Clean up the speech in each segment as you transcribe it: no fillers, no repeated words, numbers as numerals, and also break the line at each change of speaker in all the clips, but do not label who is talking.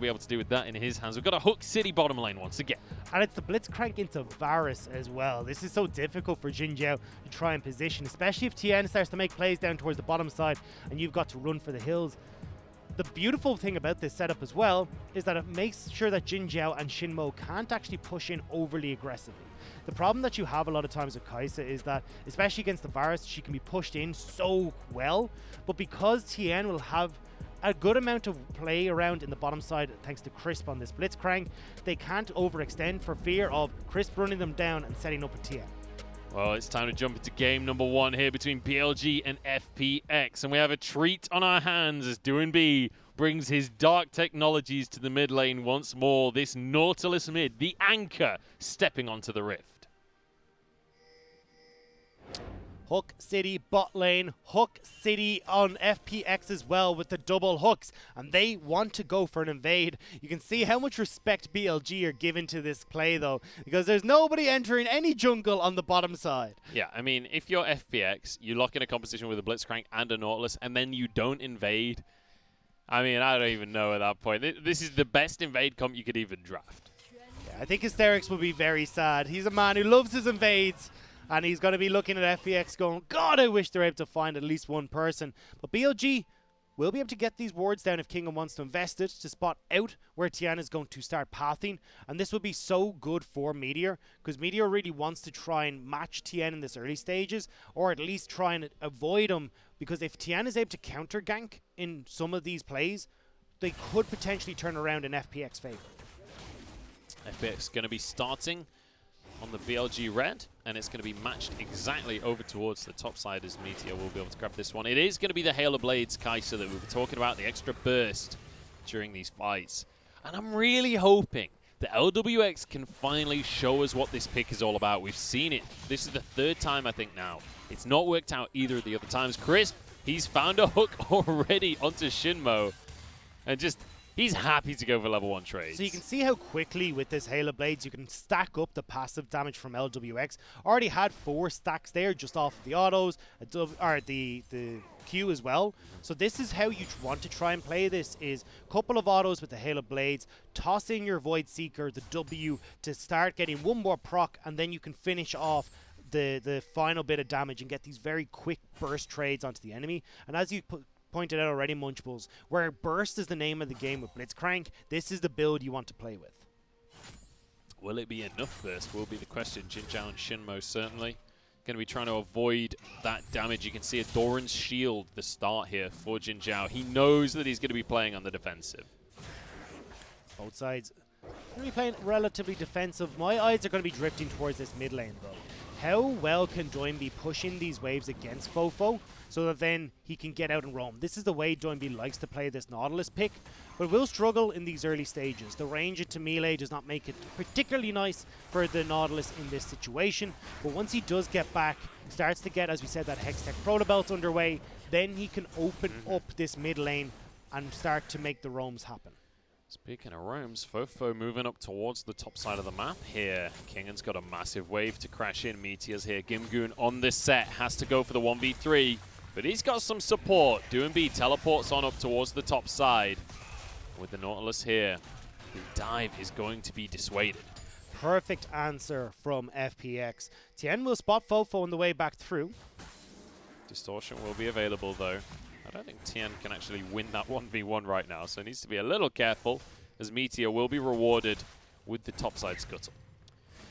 be able to do with that in his hands. We've got a Hook City bottom lane once again.
And it's the Blitzcrank into Varus as well. This is so difficult for Jin Jiao to try and position, especially if Tien starts to make plays down towards the bottom side and you've got to run for the hills. The beautiful thing about this setup as well is that it makes sure that Jin Jiao and Shinmo can't actually push in overly aggressively. The problem that you have a lot of times with Kai'Sa is that, especially against the Varus, she can be pushed in so well, but because Tien will have a good amount of play around in the bottom side thanks to Crisp on this Blitzcrank, they can't overextend for fear of Crisp running them down and setting up a Tien.
Well, it's time to jump into game number 1 here between BLG and FPX. And we have a treat on our hands as Doinb brings his dark technologies to the mid lane once more. This Nautilus mid, the anchor, stepping onto the rift.
Hook City bot lane, Hook City on FPX as well with the double hooks, and they want to go for an invade. You can see how much respect BLG are given to this play though, because there's nobody entering any jungle on the bottom side.
Yeah, I mean, if you're FPX, you lock in a competition with a Blitzcrank and a Nautilus, and then you don't invade. I mean, I don't even know at that point. This is the best invade comp you could even draft.
Yeah, I think Hysterics will be very sad. He's a man who loves his invades. And he's going to be looking at FPX going, God, I wish they're able to find at least one person. But BLG will be able to get these wards down if Kingdom wants to invest it to spot out where Tian is going to start pathing. And this would be so good for Meteor, because Meteor really wants to try and match Tian in this early stages, or at least try and avoid him, because if Tian is able to counter gank in some of these plays, they could potentially turn around in FPX favor.
FPX going to be starting on the BLG red, and it's going to be matched exactly over towards the top side as Meteor will be able to grab this one. It is going to be the Hail of Blades Kai'Sa that we were talking about, the extra burst during these fights. And I'm really hoping that LWX can finally show us what this pick is all about. We've seen it. This is the 3rd time, I think, now. It's not worked out either of the other times. Crisp, he's found a hook already onto Shinmo, and just he's happy to go for level 1 trades.
So you can see how quickly with this Hail of Blades you can stack up the passive damage from LWX. Already had 4 stacks there just off of the autos, the Q as well. So this is how you want to try and play this, is a couple of autos with the Hail of Blades, toss in your Void Seeker, the W, to start getting one more proc, and then you can finish off the final bit of damage and get these very quick burst trades onto the enemy. And as you pointed out already, Munchables, where burst is the name of the game with Blitzcrank, this is the build you want to play with.
Will it be enough burst will be the question. Jin Jiao and Shinmo certainly going to be trying to avoid that damage. You can see a Doran's Shield, the start here for Jin Jiao. He knows that he's going to be playing on the defensive.
Both sides going to be playing relatively defensive. My eyes are going to be drifting towards this mid lane though. How well can Doinb push in these waves against Fofo so that then he can get out and roam? This is the way Doinb likes to play this Nautilus pick, but will struggle in these early stages. The range into melee does not make it particularly nice for the Nautilus in this situation, but once he does get back, starts to get, as we said, that Hextech Protobelt underway, then he can open up this mid lane and start to make the roams happen.
Speaking of roams, Fofo moving up towards the top side of the map here. Kingan's got a massive wave to crash in. Meteor's here. Gimgoon on this set has to go for the 1v3, but he's got some support. Doinb teleports on up towards the top side. With the Nautilus here, the dive is going to be dissuaded.
Perfect answer from FPX. Tien will spot Fofo on the way back through.
Distortion will be available though. I don't think Tien can actually win that 1v1 right now, so he needs to be a little careful, as Meteor will be rewarded with the topside scuttle.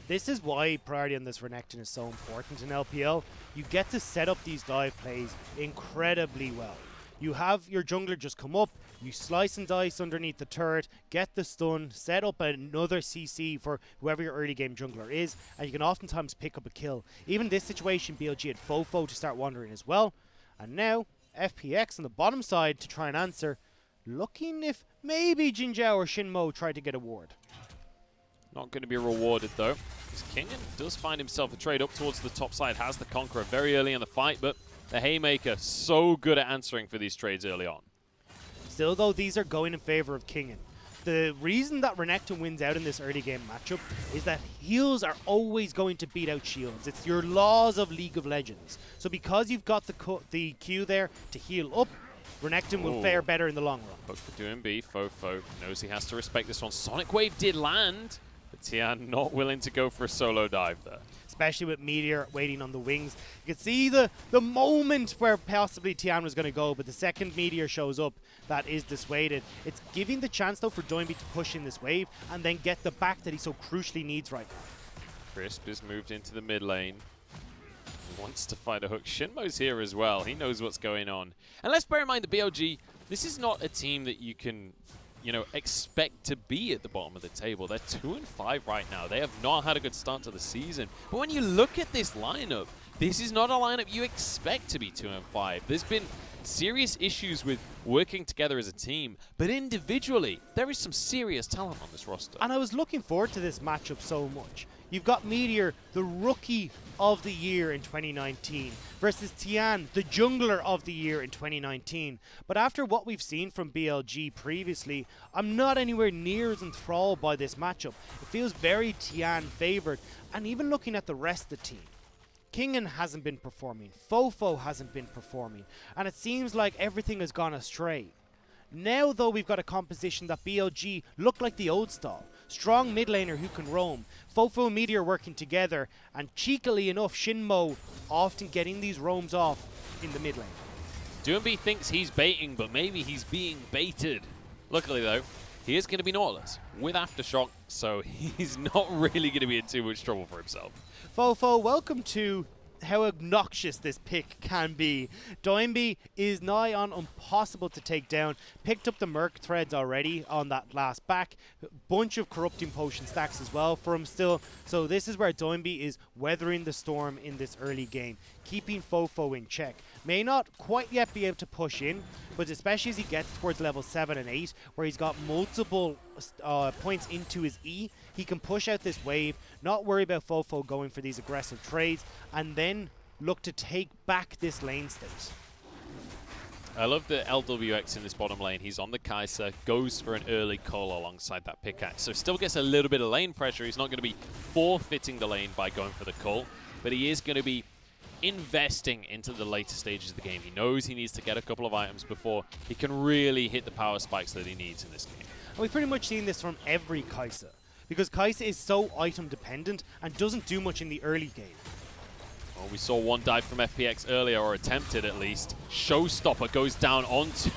This is why priority on this Renekton is so important in LPL. You get to set up these dive plays incredibly well. You have your jungler just come up, you slice and dice underneath the turret, get the stun, set up another CC for whoever your early game jungler is, and you can oftentimes pick up a kill. Even in this situation, BLG had Fofo to start wandering as well, and now FPX on the bottom side to try and answer, looking if maybe Jin Jiao or Shinmo tried to get a ward.
Not going to be rewarded though, because Kingan does find himself a trade up towards the top side, has the Conqueror very early in the fight, but the Haymaker so good at answering for these trades early on.
Still though, these are going in favor of Kingan. The reason that Renekton wins out in this early game matchup is that heals are always going to beat out shields. It's your laws of League of Legends. So because you've got the Q there to heal up, Renekton will fare better in the long run.
Hook for doing B. Fofo knows he has to respect this one. Sonic Wave did land, but Tian not willing to go for a solo dive there.
Especially with Meteor waiting on the wings. You can see the moment where possibly Tian was going to go, but the second Meteor shows up, that is dissuaded. It's giving the chance, though, for Doinby to push in this wave and then get the back that he so crucially needs right now.
Crisp is moved into the mid lane. He wants to find a hook. Shinmo's here as well. He knows what's going on. And let's bear in mind the BLG, this is not a team that you can, you know, expect to be at the bottom of the table. They're 2-5 right now. They have not had a good start to the season. But when you look at this lineup, this is not a lineup you expect to be 2-5. There's been serious issues with working together as a team, but individually, there is some serious talent on this roster.
And I was looking forward to this matchup so much. You've got Meteor, the rookie of the year in 2019, versus Tian, the jungler of the year in 2019. But after what we've seen from BLG previously, I'm not anywhere near as enthralled by this matchup. It feels very Tian favored. And even looking at the rest of the team, Kingen hasn't been performing, Fofo hasn't been performing, and it seems like everything has gone astray. Now, though, we've got a composition that BLG look like the old style. Strong mid laner who can roam, Fofo and Meteor working together, and cheekily enough, Shinmo often getting these roams off in the mid lane.
Doinby thinks he's baiting, but maybe he's being baited. Luckily, though, he is going to be Nautilus with Aftershock, so he's not really going to be in too much trouble for himself.
Fofo, welcome to how obnoxious this pick can be. Doinby is nigh on impossible to take down. Picked up the Merc threads already on that last back. Bunch of corrupting potion stacks as well for him still. So this is where Doinby is weathering the storm in this early game, keeping Fofo in check. May not quite yet be able to push in, but especially as he gets towards level 7 and 8, where he's got multiple points into his E, he can push out this wave, not worry about Fofo going for these aggressive trades, and then look to take back this lane state.
I love the LWX in this bottom lane. He's on the Kai'Sa, goes for an early call alongside that pickaxe. So still gets a little bit of lane pressure. He's not going to be forfeiting the lane by going for the call, but he is going to be investing into the later stages of the game. He knows he needs to get a couple of items before he can really hit the power spikes that he needs in this game.
And we've pretty much seen this from every Kai'Sa, because Kai'Sa is so item dependent and doesn't do much in the early game.
Well, we saw one dive from FPX earlier, or attempted at least. Showstopper goes down onto...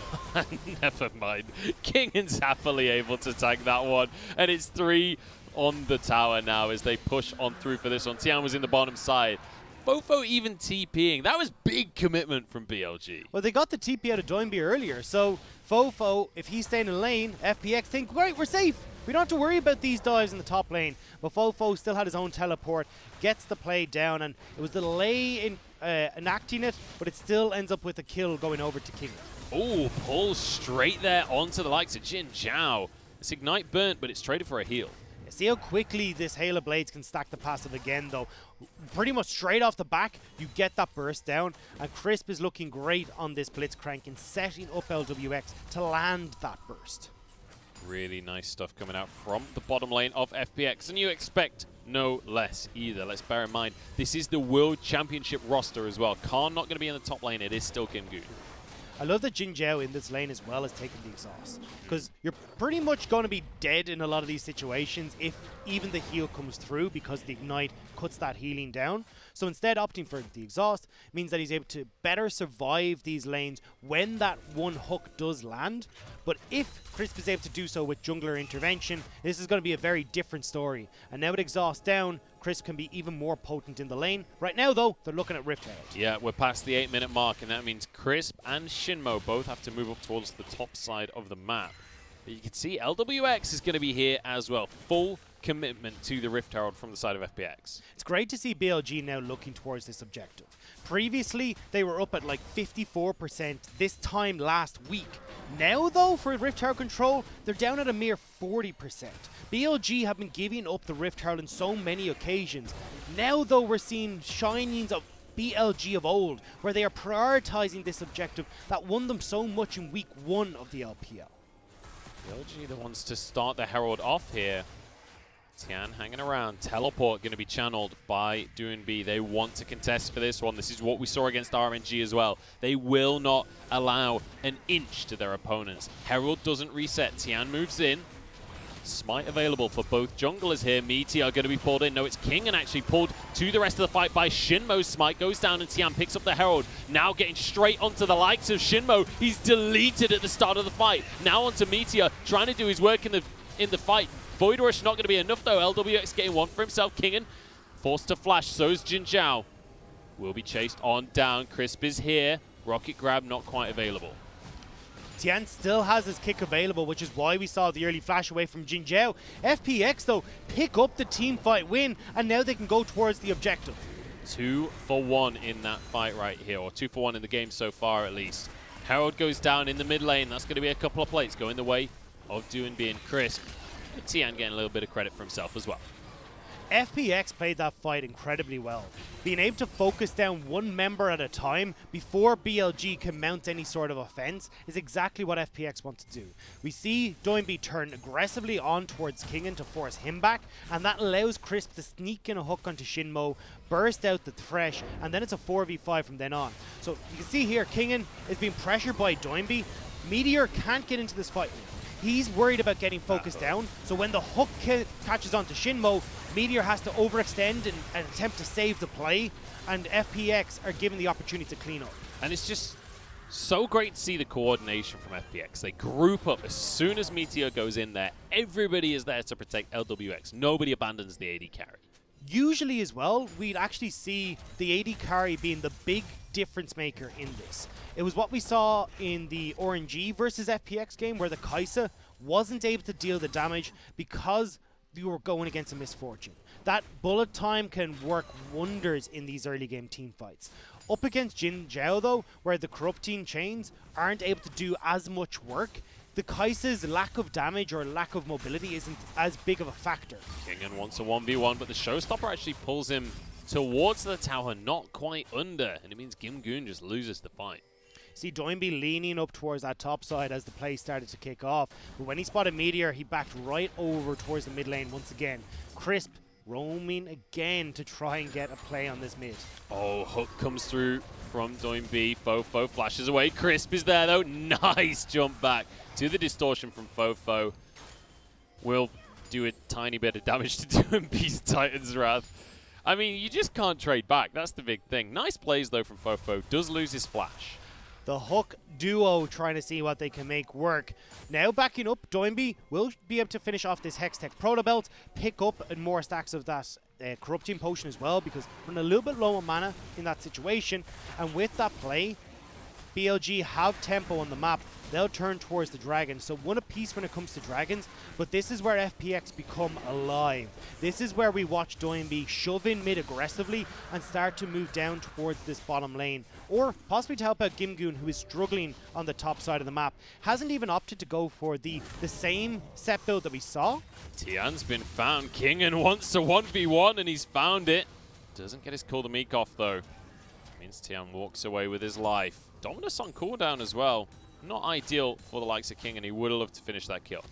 Never mind. Kingen's happily able to tag that one. And it's 3 on the tower now as they push on through for this one. Tian was in the bottom side. Fofo even TPing. That was big commitment from BLG.
Well, they got the TP out of Doinby earlier, so Fofo, if he's staying in lane, FPX think, great, we're safe. We don't have to worry about these dives in the top lane. But Fofo still had his own teleport, gets the play down, and it was the delay in enacting it, but it still ends up with a kill going over to King.
Oh, pulls straight there onto the likes of Jin Zhao. It's Ignite burnt, but it's traded for a heal.
See how quickly this Hail of Blades can stack the passive again, though. Pretty much straight off the back, you get that burst down, and Crisp is looking great on this Blitzcrank and setting up LWX to land that burst.
Really nice stuff coming out from the bottom lane of FPX, and you expect no less either. Let's bear in mind, this is the World Championship roster as well. Khan not going to be in the top lane, it is still Kim Goon.
I love that Jin Zhao in this lane as well as taking the exhaust, because you're pretty much going to be dead in a lot of these situations if even the heal comes through, because the Ignite cuts that healing down. So instead opting for the exhaust means that he's able to better survive these lanes when that one hook does land. But if Crisp is able to do so with jungler intervention, this is going to be a very different story. And now with exhaust down, Crisp can be even more potent in the lane. Right now, though, they're looking at Rift Herald.
Yeah, we're past the 8-minute mark, and that means Crisp and Shinmo both have to move up towards the top side of the map. But you can see LWX is going to be here as well. Full commitment to the Rift Herald from the side of FPX.
It's great to see BLG now looking towards this objective. Previously, they were up at like 54% this time last week. Now, though, for Rift Herald control, they're down at a mere 40%. BLG have been giving up the Rift Herald on so many occasions. Now, though, we're seeing shinings of BLG of old, where they are prioritizing this objective that won them so much in Week 1 of the LPL.
BLG the ones to start the Herald off here. Tian hanging around. Teleport going to be channeled by Doinb. They want to contest for this one. This is what we saw against RNG as well. They will not allow an inch to their opponents. Herald doesn't reset. Tian moves in. Smite available for both junglers here. Meteor going to be pulled in. No, it's King and actually pulled to the rest of the fight by Shinmo. Smite goes down and Tian picks up the Herald. Now getting straight onto the likes of Shinmo. He's deleted at the start of the fight. Now onto Meteor, trying to do his work in the fight. Void Rush not going to be enough though. LWX getting one for himself. Kingen forced to flash. So is Jin Zhao. Will be chased on down. Crisp is here. Rocket grab not quite available.
Tian still has his kick available, which is why we saw the early flash away from Jin Zhao. FPX, though, pick up the team fight win, and now they can go towards the objective.
2 for 1 in that fight right here, or 2 for 1 in the game so far at least. Herald goes down in the mid lane. That's going to be a couple of plates going the way of Doinb and Crisp. But Tian getting a little bit of credit for himself as well.
FPX played that fight incredibly well. Being able to focus down one member at a time before BLG can mount any sort of offense is exactly what FPX want to do. We see Doinb turn aggressively on towards Kingen to force him back, and that allows Crisp to sneak in a hook onto Shinmo, burst out the Thresh, and then it's a 4v5 from then on. So you can see here, Kingen is being pressured by Doinb. Meteor can't get into this fight. He's worried about getting focused down, so when the hook catches onto Shinmo, Meteor has to overextend and attempt to save the play, and FPX are given the opportunity to clean up.
And it's just so great to see the coordination from FPX. They group up as soon as Meteor goes in there. Everybody is there to protect LWX. Nobody abandons the AD carry.
Usually as well, we'd actually see the AD carry being the big difference maker in this. It was what we saw in the RNG versus FPX game where the Kai'Sa wasn't able to deal the damage because you were going against a misfortune. That bullet time can work wonders in these early game team fights. Up against Jin Zhao though, where the corrupting chains aren't able to do as much work, the Kai'Sa's lack of damage or lack of mobility isn't as big of a factor.
Kingen wants a 1v1, but the Showstopper actually pulls him towards the tower, not quite under, and it means Game1 just loses the fight.
See Doinb leaning up towards that top side as the play started to kick off, but when he spotted Meteor, he backed right over towards the mid lane once again. Crisp roaming again to try and get a play on this mid.
Oh, hook comes through from Doinb. Fofo flashes away. Crisp is there though. Nice jump back to the distortion from Fofo. Will do a tiny bit of damage to Doinb's Titan's Wrath. I mean, you just can't trade back. That's the big thing. Nice plays though from Fofo. Does lose his flash.
The Hook duo trying to see what they can make work. Now backing up, Doinb will be able to finish off this Hextech Proto Belt, pick up more stacks of that Corrupting Potion as well, because we're a little bit low on mana in that situation. And with that play, BLG have tempo on the map. They'll turn towards the dragon. So one apiece when it comes to dragons, but this is where FPX become alive. This is where we watch Doinb shove in mid aggressively and start to move down towards this bottom lane. Or possibly to help out Game1, who is struggling on the top side of the map. Hasn't even opted to go for the same set build that we saw.
Tian's been found. Kingen wants a 1v1 and he's found it. Doesn't get his Call the Meek off though. Means Tian walks away with his life. Dominus on cooldown as well. Not ideal for the likes of King, and he would have loved to finish that kill.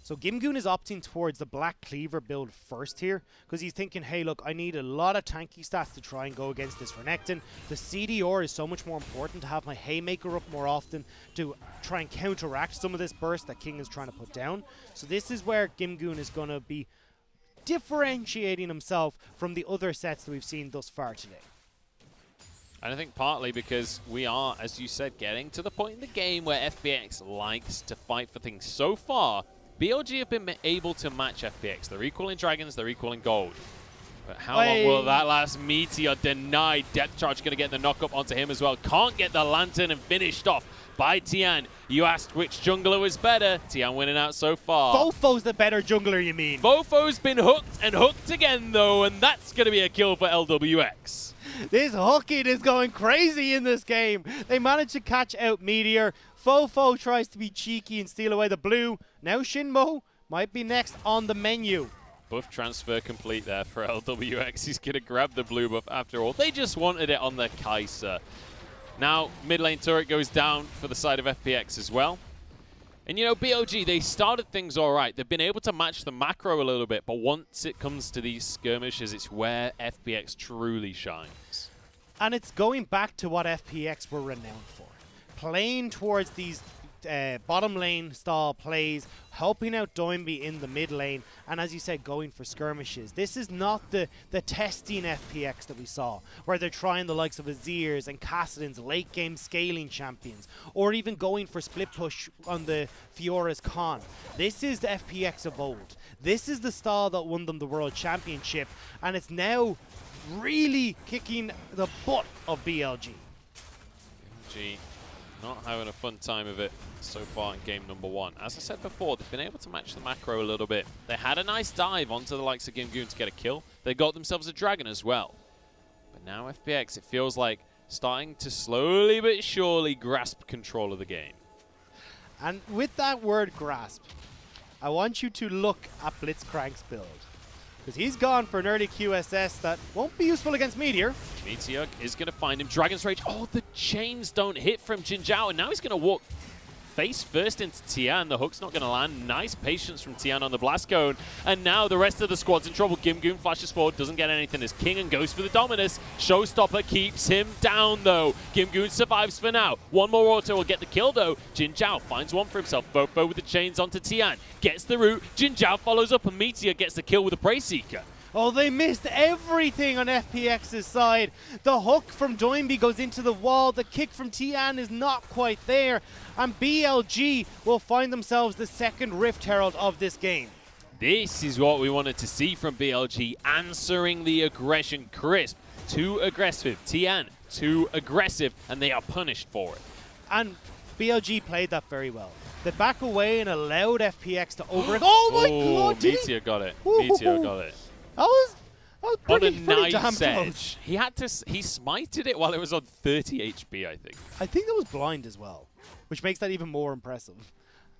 So Game1 is opting towards the Black Cleaver build first here, because he's thinking, hey look, I need a lot of tanky stats to try and go against this Renekton. The CDR is so much more important to have my Haymaker up more often to try and counteract some of this burst that King is trying to put down. So this is where Game1 is going to be differentiating himself from the other sets that we've seen thus far today.
And I think partly because we are, as you said, getting to the point in the game where FPX likes to fight for things. So far, BLG have been able to match FPX. They're equal in dragons, they're equal in gold. But how long will that last? Meteor denied. Depth Charge going to get the knock up onto him as well. Can't get the Lantern and finished off by Tian. You asked which jungler was better. Tian winning out so far.
Fofo's the better jungler, you mean?
Fofo's been hooked and hooked again, though, and that's going to be a kill for LWX.
This hooking is going crazy in this game. They managed to catch out Meteor. Fofo tries to be cheeky and steal away the blue. Now Shinmo might be next on the menu.
Buff transfer complete there for LWX. He's going to grab the blue buff after all. They just wanted it on the Kai'Sa. Now, mid lane turret goes down for the side of FPX as well. And you know, BLG, they started things all right. They've been able to match the macro a little bit, but once it comes to these skirmishes, it's where FPX truly shines.
And it's going back to what FPX were renowned for. Playing towards these bottom lane style plays, helping out Doinby in the mid lane, and as you said, going for skirmishes. This is not the testing FPX that we saw, where they're trying the likes of Azir's and Kassadin's late game scaling champions, or even going for split push on the Fiora's Khan. This is the FPX of old. This is the style that won them the World Championship, and it's now really kicking the butt of BLG.
BLG not having a fun time of it so far in game number 1. As I said before, they've been able to match the macro a little bit. They had a nice dive onto the likes of Game1 to get a kill. They got themselves a dragon as well. But now FPX, it feels like starting to slowly but surely grasp control of the game.
And with that word grasp, I want you to look at Blitzcrank's build. Because he's gone for an early QSS that won't be useful against Meteor.
Meteor is going to find him. Dragon's Rage. Oh, the chains don't hit from Jin Zhao. And now he's going to walk face first into Tian. The hook's not going to land. Nice patience from Tian on the blast cone. And now the rest of the squad's in trouble. Game1 flashes forward. Doesn't get anything as King and goes for the Dominus. Showstopper keeps him down, though. Game1 survives for now. One more auto will get the kill, though. Jin Zhao finds one for himself. Fofo with the chains onto Tian. Gets the root. Jin Zhao follows up, and Meteor gets the kill with a Prey Seeker.
Oh, they missed everything on FPX's side. The hook from Doinby goes into the wall. The kick from Tian is not quite there. And BLG will find themselves the second Rift Herald of this game.
This is what we wanted to see from BLG, answering the aggression. Crisp, too aggressive. Tian, too aggressive, and they are punished for it.
And BLG played that very well. They back away and allowed FPX to over... Oh my god,
Meteor got it. Meteor got it.
That was pretty,
on a nice
damn
edge.
close.
He smited it while it was on 30 HP, I think.
I think that was blind as well, which makes that even more impressive.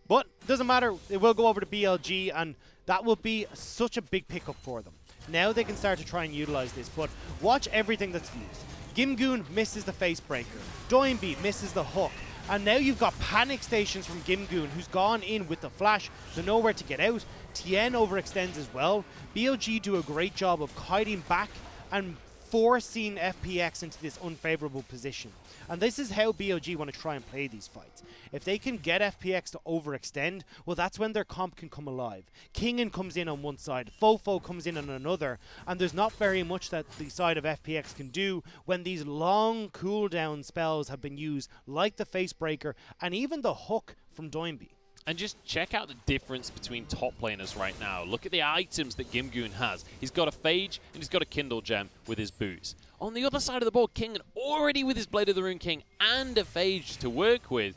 But doesn't matter. It will go over to BLG, and that will be such a big pickup for them. Now they can start to try and utilize this, but watch everything that's used. Game1 misses the face breaker. Doinby misses the hook. And now you've got panic stations from Game1, who's gone in with the flash, so nowhere to get out. Tien overextends as well. BLG do a great job of kiting back and forcing FPX into this unfavorable position. And this is how BLG want to try and play these fights. If they can get FPX to overextend, well, that's when their comp can come alive. Kingen comes in on one side, Fofo comes in on another, and there's not very much that the side of FPX can do when these long cooldown spells have been used, like the Facebreaker and even the hook from Doinby.
And just check out the difference between top laners right now. Look at the items that Game1 has. He's got a Phage and he's got a Kindle Gem with his boots. On the other side of the board, King already with his Blade of the Rune King and a Phage to work with.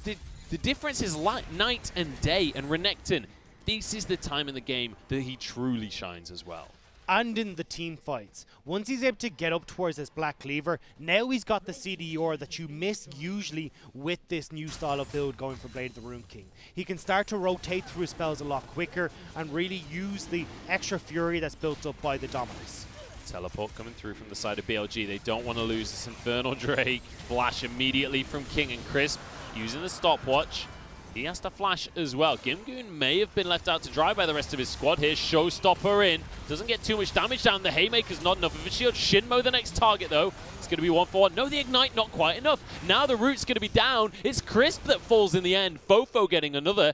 The difference is night and day, and Renekton, this is the time in the game that he truly shines as well.
And in the team fights. Once he's able to get up towards this Black Cleaver, now he's got the CDR that you miss usually with this new style of build going for Blade of the Rune King. He can start to rotate through his spells a lot quicker and really use the extra fury that's built up by the Dominus.
Teleport coming through from the side of BLG. They don't want to lose this Infernal Drake. Flash immediately from King and Crisp using the stopwatch. He has to flash as well. Game1 may have been left out to dry by the rest of his squad here. Showstopper in. Doesn't get too much damage down. The Haymaker's not enough of a shield. Shinmo the next target, though. It's going to be 1-for-1. No, the Ignite, not quite enough. Now the root's going to be down. It's Crisp that falls in the end. Fofo getting another.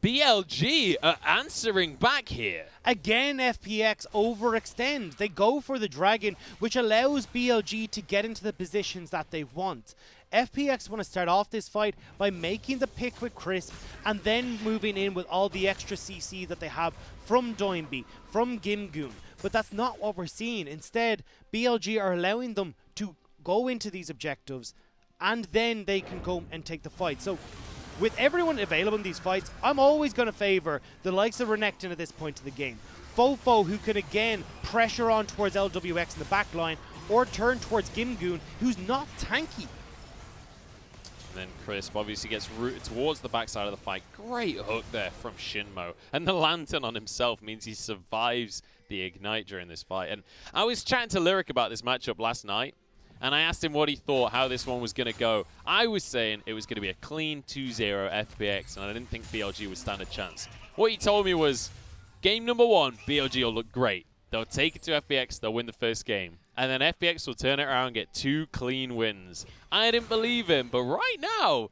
BLG are answering back here.
Again, FPX overextend. They go for the Dragon, which allows BLG to get into the positions that they want. FPX want to start off this fight by making the pick with Crisp and then moving in with all the extra CC that they have from Doinby, from Game1. But that's not what we're seeing. Instead, BLG are allowing them to go into these objectives and then they can go and take the fight. So with everyone available in these fights, I'm always going to favor the likes of Renekton at this point of the game. Fofo, who can again pressure on towards LWX in the back line, or turn towards Game1, who's not tanky.
And then Crisp obviously gets rooted towards the backside of the fight. Great hook there from Shinmo. And the Lantern on himself means he survives the Ignite during this fight. And I was chatting to Lyric about this matchup last night, and I asked him what he thought, how this one was going to go. I was saying it was going to be a clean 2-0 FPX, and I didn't think BLG would stand a chance. What he told me was, game number 1, BLG will look great. They'll take it to FPX, they'll win the first game. And then FPX will turn it around and get 2 clean wins. I didn't believe him, but right now,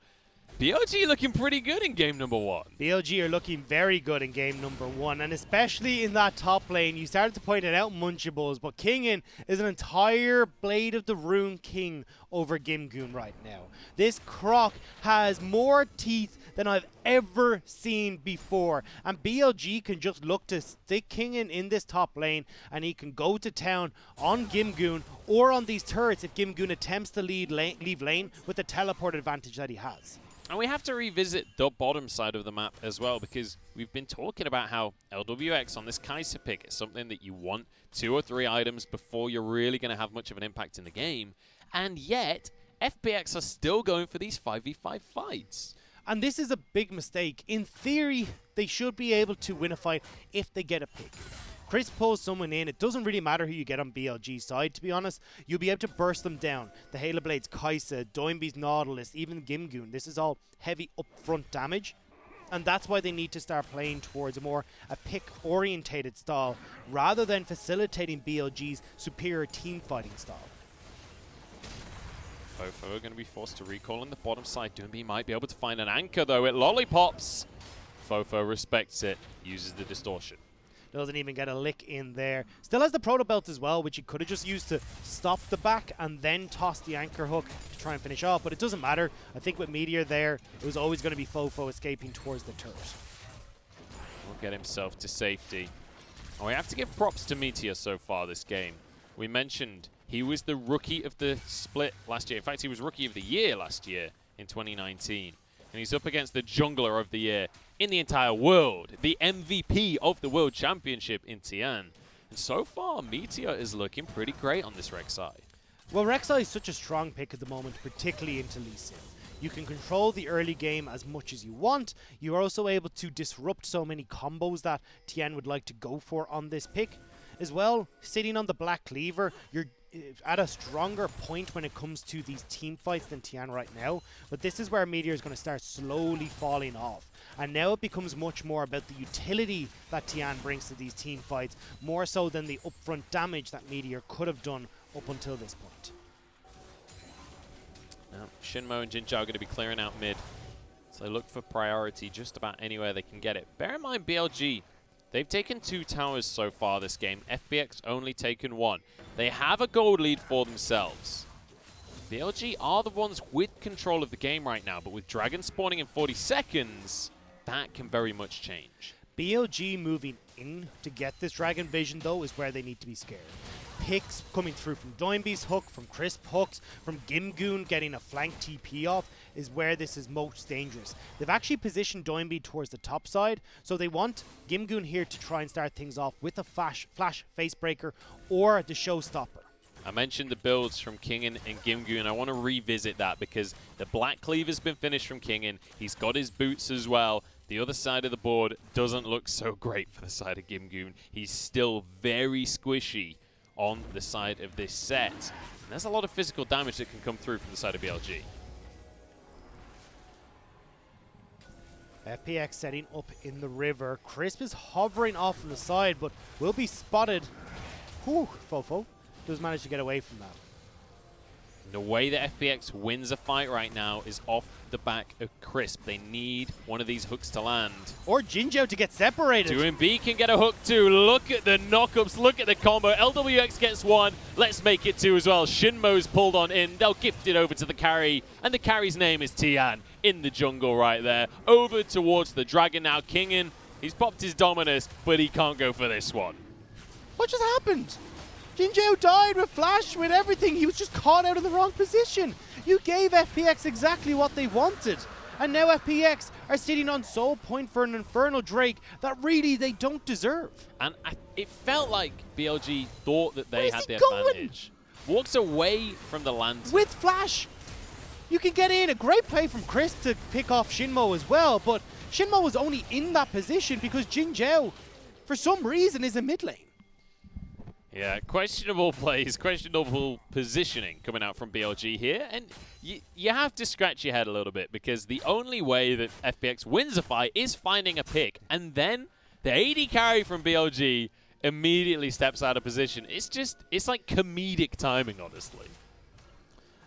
BLG looking pretty good in game number 1.
BLG are looking very good in game number 1, and especially in that top lane. You started to point it out, Munchables, but Kingin is an entire Blade of the Rune King over Game1 right now. This Croc has more teeth than I've ever seen before, and BLG can just look to stick Kingin in this top lane, and he can go to town on Game1 or on these turrets if Game1 attempts to leave lane with the teleport advantage that he has.
And we have to revisit the bottom side of the map as well, because we've been talking about how LWX on this Kai'Sa pick is something that you want 2 or 3 items before you're really going to have much of an impact in the game. And yet, FPX are still going for these 5v5 fights.
And this is a big mistake. In theory, they should be able to win a fight if they get a pick. Chris pulls someone in. It doesn't really matter who you get on BLG's side, to be honest. You'll be able to burst them down. The Halo Blades, Kai'Sa, Doinby's Nautilus, even Game1. This is all heavy upfront damage. And that's why they need to start playing towards a pick-orientated style rather than facilitating BLG's superior team fighting style.
Fofo are going to be forced to recall on the bottom side. Doinby might be able to find an anchor, though. It lollipops. Fofo respects it, uses the distortion.
Doesn't even get a lick in there. Still has the Proto Belt as well, which he could have just used to stop the back and then toss the anchor hook to try and finish off. But it doesn't matter. I think with Meteor there, it was always going to be Fofo escaping towards the turret.
Will get himself to safety. And we have to give props to Meteor so far this game. We mentioned he was the rookie of the split last year. In fact, he was rookie of the year last year in 2019. And he's up against the jungler of the year in the entire world, the MVP of the World Championship in Tian. And so far, Meteor is looking pretty great on this Rek'Sai.
Well, Rek'Sai is such a strong pick at the moment, particularly into Lee Sin. You can control the early game as much as you want. You're also able to disrupt so many combos that Tian would like to go for on this pick. As well, sitting on the Black Cleaver, you're at a stronger point when it comes to these team fights than Tian right now. But this is where Meteor is going to start slowly falling off. And now it becomes much more about the utility that Tian brings to these team fights, more so than the upfront damage that Meteor could have done up until this point.
Now, Shinmo and Jinzhao are going to be clearing out mid. So they look for priority just about anywhere they can get it. Bear in mind, BLG, they've taken 2 towers so far this game. FPX only taken 1. They have a gold lead for themselves. BLG are the ones with control of the game right now, but with Dragon spawning in 40 seconds, that can very much change.
BLG moving in to get this Dragon Vision, though, is where they need to be scared. Picks coming through from Doinby's hook, from Crisp hooks, from Game1 getting a flank TP off is where this is most dangerous. They've actually positioned Doinby towards the top side, so they want Game1 here to try and start things off with a flash facebreaker or the showstopper.
I mentioned the builds from Kingin and Game1. I want to revisit that because the Black Cleaver's been finished from Kingin. He's got his boots as well. The other side of the board doesn't look so great for the side of Game1. He's still very squishy on the side of this set. And there's a lot of physical damage that can come through from the side of BLG.
FPX setting up in the river. Crisp is hovering off on the side, but will be spotted. Whew, Fofo does manage to get away from that.
The way that FPX wins a fight right now is off the back of Crisp. They need one of these hooks to land.
Or Jinzhao to get separated.
Doinby can get a hook too. Look at the knockups. Look at the combo. LWX gets 1. Let's make it 2 as well. Shinmo's pulled on in. They'll gift it over to the carry. And the carry's name is Tian in the jungle right there. Over towards the dragon now. Kingin, he's popped his Dominus, but he can't go for this one.
What just happened? Jinzhao died with flash, with everything. He was just caught out in the wrong position. You gave FPX exactly what they wanted. And now FPX are sitting on Soul Point for an Infernal Drake that really they don't deserve.
And it felt like BLG thought that they had the advantage. Walks away from the lantern.
With flash. You can get in. A great play from Chris to pick off Shinmo as well. But Shinmo was only in that position because Jinzhao, for some reason, is in mid lane.
Yeah, questionable plays, questionable positioning coming out from BLG here. And you have to scratch your head a little bit because the only way that FPX wins a fight is finding a pick. And then the AD carry from BLG immediately steps out of position. It's like comedic timing, honestly.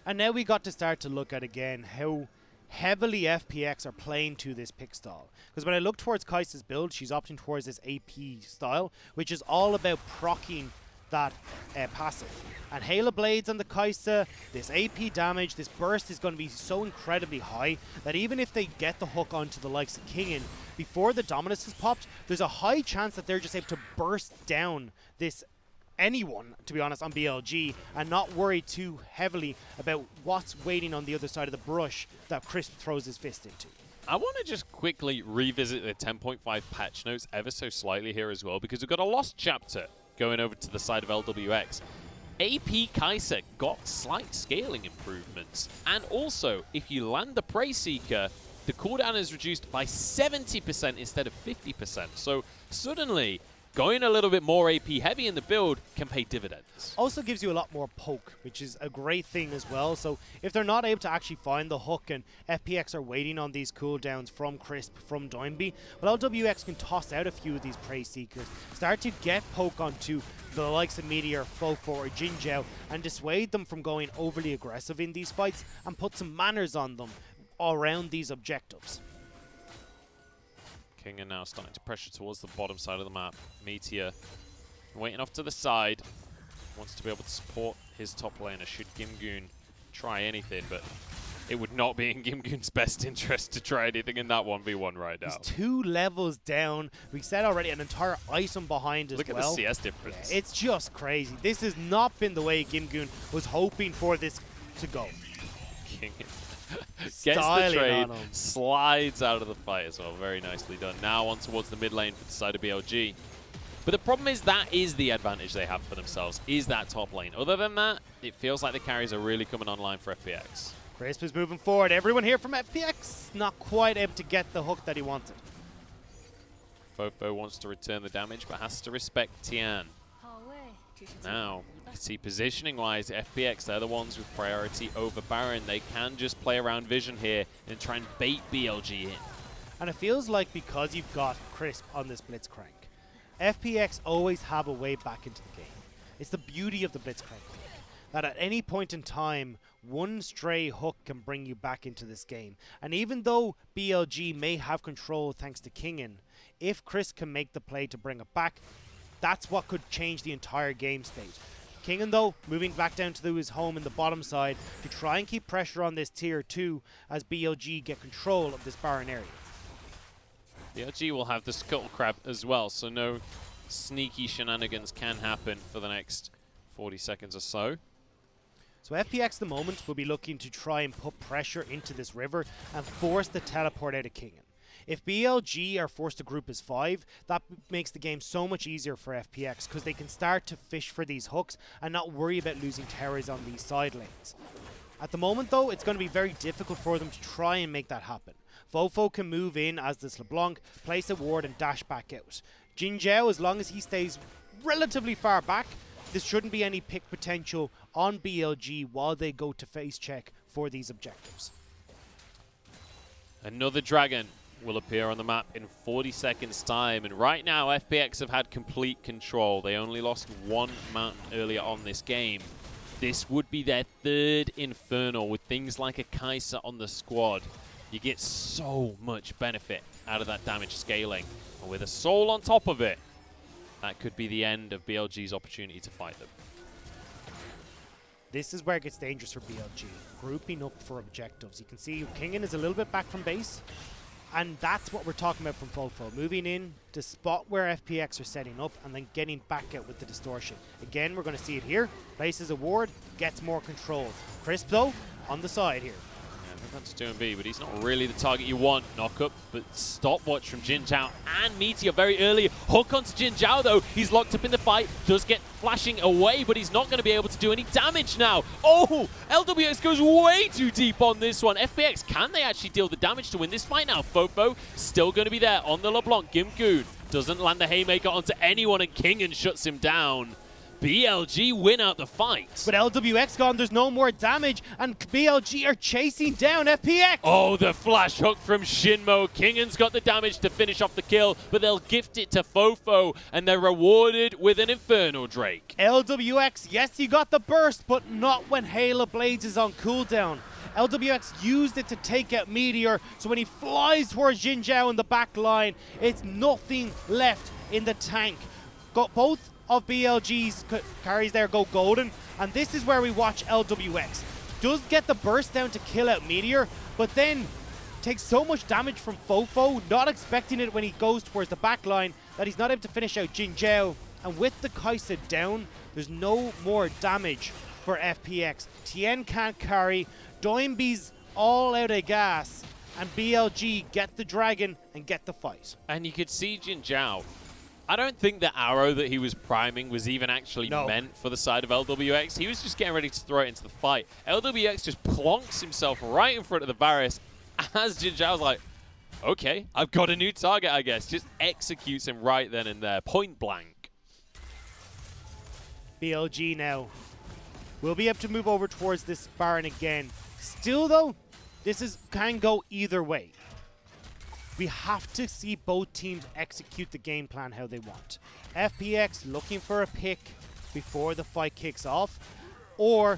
And now we got to start to look at again how heavily FPX are playing to this pick style. Because when I look towards Kai'Sa's build, she's opting towards this AP style, which is all about proccing that passive. And Halo Blades on the Kai'Sa, this AP damage, this burst is going to be so incredibly high that even if they get the hook onto the likes of Kingen, before the Dominus is popped, there's a high chance that they're just able to burst down this anyone, to be honest, on BLG and not worry too heavily about what's waiting on the other side of the brush that Crisp throws his fist into.
I want to just quickly revisit the 10.5 patch notes ever so slightly here as well, because we've got a lost chapter going over to the side of LWX. AP Kai'Sa got slight scaling improvements, and also if you land the Prey Seeker, the cooldown is reduced by 70% instead of 50%. So suddenly, going a little bit more AP heavy in the build can pay dividends.
Also gives you a lot more poke, which is a great thing as well. So if they're not able to actually find the hook and FPX are waiting on these cooldowns from Crisp, from Doinby, well, LWX can toss out a few of these Prey Seekers, start to get poke onto the likes of Meteor, FPX, or Jin Zhao, and dissuade them from going overly aggressive in these fights and put some manners on them around these objectives.
Kingen now starting to pressure towards the bottom side of the map. Meteor waiting off to the side. Wants to be able to support his top laner should Gimgoon try anything, but it would not be in Gimgoon's best interest to try anything in that 1v1 right now.
He's 2 levels down. We said already an entire item behind as well.
Look at the CS difference.
Yeah, it's just crazy. This has not been the way Gimgoon was hoping for this to go.
Kingen gets the trade,
on him.
slides out of the fight as well. Very nicely done. Now on towards the mid lane for the side of BLG. But the problem is that is the advantage they have for themselves, is that top lane. Other than that, it feels like the carries are really coming online for FPX.
Crisp is moving forward. Everyone here from FPX not quite able to get the hook that he wanted.
Fofo wants to return the damage, but has to respect Tian. Now, you see positioning-wise, FPX, they're the ones with priority over Baron. They can just play around vision here and try and bait BLG in.
And it feels like because you've got Crisp on this Blitzcrank, FPX always have a way back into the game. It's the beauty of the Blitzcrank pick, that at any point in time, one stray hook can bring you back into this game. And even though BLG may have control thanks to Kingen, if Crisp can make the play to bring it back, that's what could change the entire game state. Kingen, though, moving back down to his home in the bottom side to try and keep pressure on this tier 2 as BLG get control of this Baron area.
BLG will have the Scuttle Crab as well, so no sneaky shenanigans can happen for the next 40 seconds or so.
So FPX at the moment will be looking to try and put pressure into this river and force the teleport out of Kingen. If BLG are forced to group as 5, that makes the game so much easier for FPX because they can start to fish for these hooks and not worry about losing towers on these side lanes. At the moment, though, it's going to be very difficult for them to try and make that happen. Fofo can move in as this LeBlanc, place a ward and dash back out. Jin Zhao, as long as he stays relatively far back, there shouldn't be any pick potential on BLG while they go to face check for these objectives.
Another dragon will appear on the map in 40 seconds time, and right now FPX have had complete control. They only lost one mountain earlier on this game. This would be their 3rd Infernal with things like a Kai'Sa on the squad. You get so much benefit out of that damage scaling, and with a soul on top of it, that could be the end of BLG's opportunity to fight them.
This is where it gets dangerous for BLG, grouping up for objectives. You can see Kingen is a little bit back from base, and that's what we're talking about from Fofo. Moving in to spot where FPX are setting up and then getting back out with the distortion. Again, we're going to see it here. Places a ward, gets more control. Crisp, though, on the side here.
Yeah, that's 2&B, but he's not really the target you want. Knock up, but stopwatch from Jin Zhao and Meteor very early. Hook onto Jin Zhao, though. He's locked up in the fight. Does get flashing away, but he's not going to be able to do any damage now. Oh, LWX goes way too deep on this one. FPX, can they actually deal the damage to win this fight now? Fofo still going to be there on the LeBlanc. Gimgoon doesn't land the haymaker onto anyone, and Kingen shuts him down. BLG win out the fight.
But LWX gone, there's no more damage, and BLG are chasing down FPX.
Oh, the flash hook from Shinmo. Kingan's got the damage to finish off the kill, but they'll gift it to Fofo, and they're rewarded with an Infernal Drake.
LWX, yes, you got the burst, but not when Halo Blades is on cooldown. LWX used it to take out Meteor, so when he flies towards Jin Zhao in the back line, it's nothing left in the tank. Got both of BLG's carries there go golden, and this is where we watch LWX. Does get the burst down to kill out Meteor, but then takes so much damage from Fofo, not expecting it when he goes towards the back line, that he's not able to finish out Jin Zhao. And with the Kai'Sa down, there's no more damage for FPX. Tien can't carry, Doinby's all out of gas, and BLG get the dragon and get the fight.
And you could see Jin Zhao. I don't think the arrow that he was priming was even actually meant for the side of LWX. He was just getting ready to throw it into the fight. LWX just plonks himself right in front of the Varus as Jin Zhao's like, okay, I've got a new target, I guess. Just executes him right then and there, point blank.
BLG now will be able to move over towards this Baron again. Still though, this can go either way. We have to see both teams execute the game plan how they want. FPX looking for a pick before the fight kicks off, or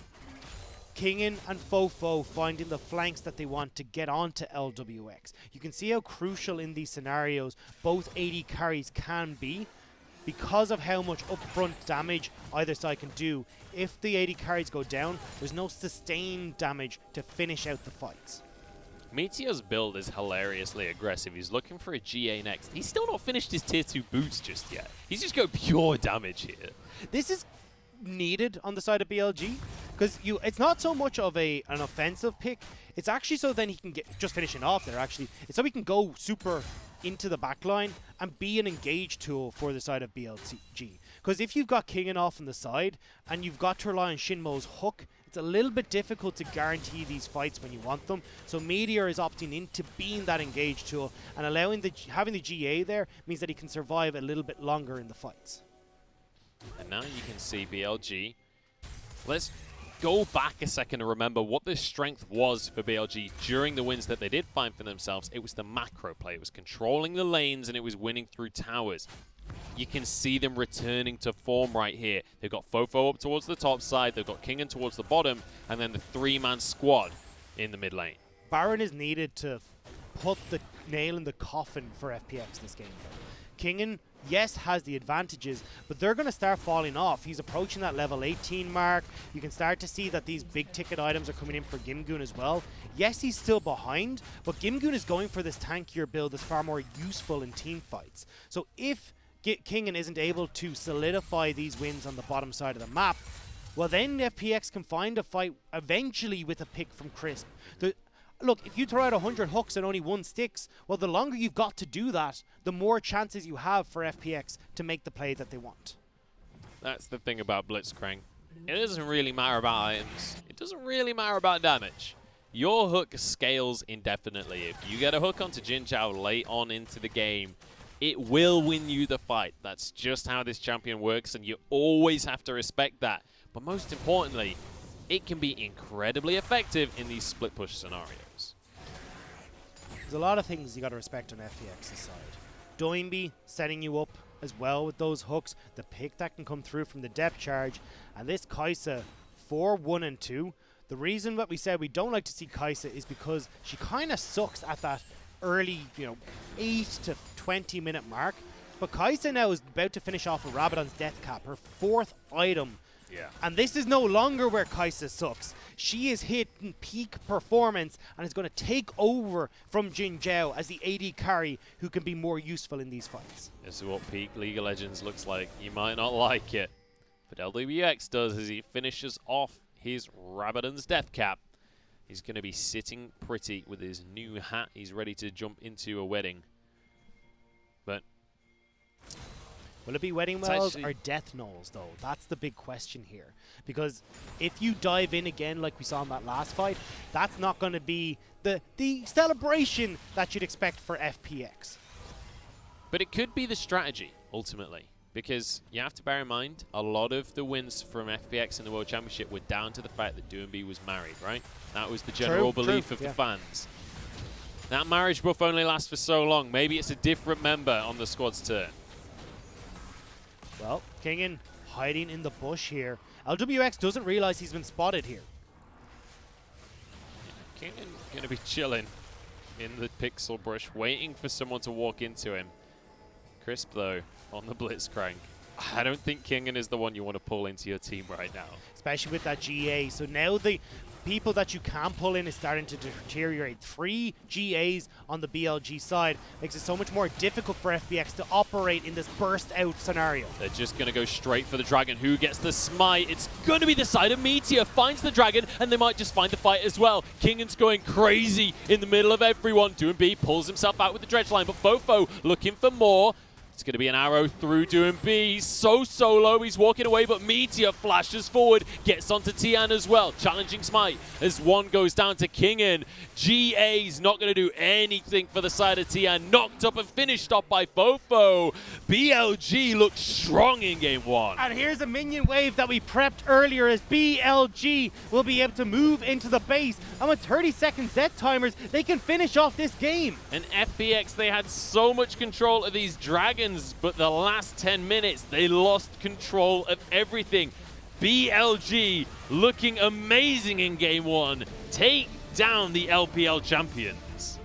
Kingan and Fofo finding the flanks that they want to get onto LWX. You can see how crucial in these scenarios both AD carries can be because of how much upfront damage either side can do. If the AD carries go down, there's no sustained damage to finish out the fights.
Meteor's build is hilariously aggressive. He's looking for a GA next. He's still not finished his tier 2 boots just yet. He's just got pure damage here.
This is needed on the side of BLG, because it's not so much of an offensive pick. It's actually so then he can get just finishing off there. Actually, it's so he can go super into the backline and be an engage tool for the side of BLG. Because if you've got Kingan off on the side and you've got to rely on Shinmo's hook, it's a little bit difficult to guarantee these fights when you want them. So Meteor is opting into being that engage tool, and having the GA there means that he can survive a little bit longer in the fights.
And now you can see BLG. Let's go back a second and remember what the strength was for BLG during the wins that they did find for themselves. It was the macro play. It was controlling the lanes, and it was winning through towers. You can see them returning to form right here. They've got Fofo up towards the top side, they've got Kingan towards the bottom, and then the three-man squad in the mid lane.
Baron is needed to put the nail in the coffin for FPX this game. Kingan, yes, has the advantages, but they're going to start falling off. He's approaching that level 18 mark. You can start to see that these big ticket items are coming in for Gimgoon as well. Yes, he's still behind, but Gimgoon is going for this tankier build that's far more useful in team fights. So if Kingan isn't able to solidify these wins on the bottom side of the map, well then FPX can find a fight eventually with a pick from Crisp. Look, if you throw out 100 hooks and only one sticks, well the longer you've got to do that, the more chances you have for FPX to make the play that they want.
That's the thing about Blitzcrank. It doesn't really matter about items. It doesn't really matter about damage. Your hook scales indefinitely. If you get a hook onto Jin Zhao late on into the game, it will win you the fight. That's just how this champion works, and you always have to respect that. But most importantly, it can be incredibly effective in these split push scenarios.
There's a lot of things you got to respect on FPX's side. Doinby setting you up as well with those hooks, the pick that can come through from the depth charge, and this Kai'Sa 4-1 and 2. The reason that we said we don't like to see Kai'Sa is because she kind of sucks at that early, 8 to 20 minute mark. But Kai'Sa now is about to finish off a Rabadon's death cap, her 4th item.
Yeah.
And this is no longer where Kai'Sa sucks. She is hitting peak performance and is going to take over from Jin Zhao as the AD carry who can be more useful in these fights.
This is what peak League of Legends looks like. You might not like it, but LWX does as he finishes off his Rabadon's death cap. He's going to be sitting pretty with his new hat. He's ready to jump into a wedding. But
will it be wedding wells or death knolls, though? That's the big question here. Because if you dive in again like we saw in that last fight, that's not going to be the celebration that you'd expect for FPX.
But it could be the strategy, ultimately. because you have to bear in mind, a lot of the wins from FPX in the World Championship were down to the fact that DoomB was married, right? That was the general belief of the fans. That marriage buff only lasts for so long. Maybe it's a different member on the squad's turn.
Well, Kingen hiding in the bush here. LWX doesn't realize he's been spotted here.
Kingen going to be chilling in the pixel brush, waiting for someone to walk into him. Crisp, though, on the Blitzcrank. I don't think Kingen is the one you want to pull into your team right now.
Especially with that GA. So now the people that you can pull in is starting to deteriorate. 3 GAs on the BLG side makes it so much more difficult for FPX to operate in this burst out scenario.
They're just going to go straight for the dragon. Who gets the smite? It's going to be the side of Meteor. Finds the dragon, and they might just find the fight as well. Kingen's going crazy in the middle of everyone. DoomB pulls himself out with the dredge line, but Fofo looking for more. It's going to be an arrow through DoomB. He's so solo. He's walking away, but Meteor flashes forward, gets onto Tian as well. Challenging smite as one goes down to Kingen. GA's not going to do anything for the side of Tian. Knocked up and finished off by Fofo. BLG looks strong in game 1.
And here's a minion wave that we prepped earlier as BLG will be able to move into the base. And with 30-second death timers, they can finish off this game.
And FPX, they had so much control of these dragons, but the last 10 minutes, they lost control of everything. BLG looking amazing in game 1. Take down the LPL champions.